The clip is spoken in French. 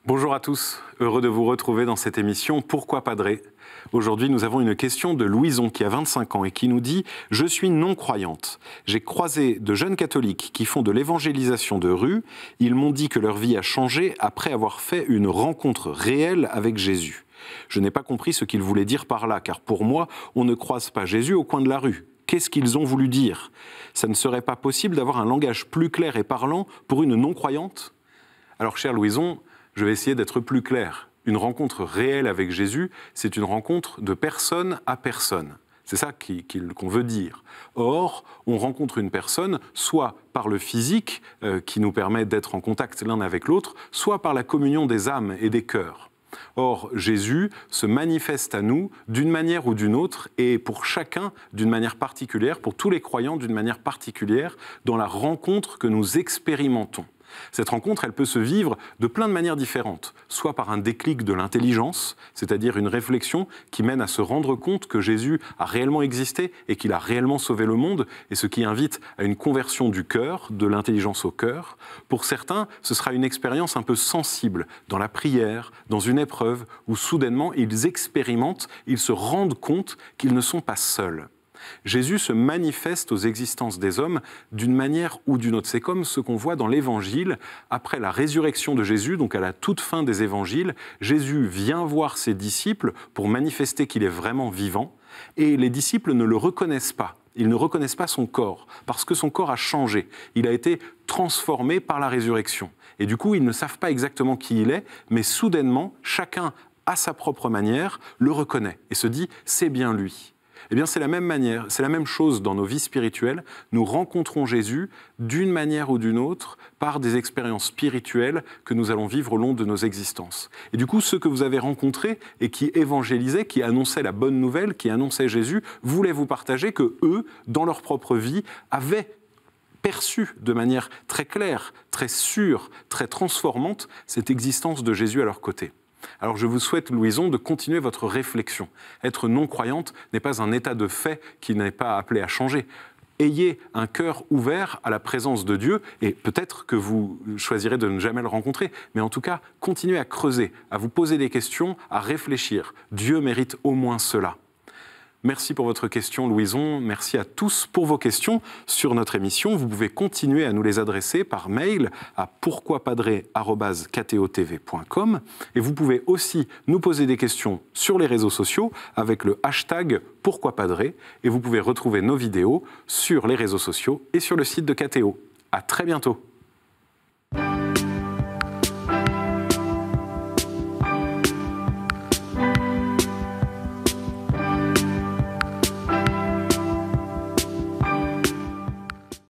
Bonjour à tous, heureux de vous retrouver dans cette émission Pourquoi Padré ? Aujourd'hui, nous avons une question de Louison qui a 25 ans et qui nous dit « Je suis non-croyante. J'ai croisé de jeunes catholiques qui font de l'évangélisation de rue. Ils m'ont dit que leur vie a changé après avoir fait une rencontre réelle avec Jésus. Je n'ai pas compris ce qu'ils voulaient dire par là, car pour moi, on ne croise pas Jésus au coin de la rue. Qu'est-ce qu'ils ont voulu dire ? Ça ne serait pas possible d'avoir un langage plus clair et parlant pour une non-croyante ?» Alors, chère Louison, je vais essayer d'être plus clair. Une rencontre réelle avec Jésus, c'est une rencontre de personne à personne. C'est ça qu'on veut dire. Or, on rencontre une personne soit par le physique, qui nous permet d'être en contact l'un avec l'autre, soit par la communion des âmes et des cœurs. Or, Jésus se manifeste à nous d'une manière ou d'une autre, et pour chacun d'une manière particulière, pour tous les croyants d'une manière particulière, dans la rencontre que nous expérimentons. Cette rencontre, elle peut se vivre de plein de manières différentes, soit par un déclic de l'intelligence, c'est-à-dire une réflexion qui mène à se rendre compte que Jésus a réellement existé et qu'il a réellement sauvé le monde, et ce qui invite à une conversion du cœur, de l'intelligence au cœur. Pour certains, ce sera une expérience un peu sensible, dans la prière, dans une épreuve, où soudainement ils expérimentent, ils se rendent compte qu'ils ne sont pas seuls. Jésus se manifeste aux existences des hommes d'une manière ou d'une autre. C'est comme ce qu'on voit dans l'Évangile. Après la résurrection de Jésus, donc à la toute fin des Évangiles, Jésus vient voir ses disciples pour manifester qu'il est vraiment vivant. Et les disciples ne le reconnaissent pas. Ils ne reconnaissent pas son corps, parce que son corps a changé. Il a été transformé par la résurrection. Et du coup, ils ne savent pas exactement qui il est, mais soudainement, chacun, à sa propre manière, le reconnaît et se dit « c'est bien lui ». Eh bien, c'est la même manière, c'est la même chose dans nos vies spirituelles. Nous rencontrons Jésus d'une manière ou d'une autre par des expériences spirituelles que nous allons vivre au long de nos existences. Et du coup, ceux que vous avez rencontrés et qui évangélisaient, qui annonçaient la bonne nouvelle, qui annonçaient Jésus, voulaient vous partager que eux, dans leur propre vie, avaient perçu de manière très claire, très sûre, très transformante cette existence de Jésus à leur côté. Alors je vous souhaite, Louison, de continuer votre réflexion. Être non-croyante n'est pas un état de fait qui n'est pas appelé à changer. Ayez un cœur ouvert à la présence de Dieu, et peut-être que vous choisirez de ne jamais le rencontrer, mais en tout cas, continuez à creuser, à vous poser des questions, à réfléchir. Dieu mérite au moins cela. Merci pour votre question, Louison. Merci à tous pour vos questions sur notre émission. Vous pouvez continuer à nous les adresser par mail à pourquoipadré@ktotv.com et vous pouvez aussi nous poser des questions sur les réseaux sociaux avec le hashtag pourquoipadré et vous pouvez retrouver nos vidéos sur les réseaux sociaux et sur le site de KTO. À très bientôt.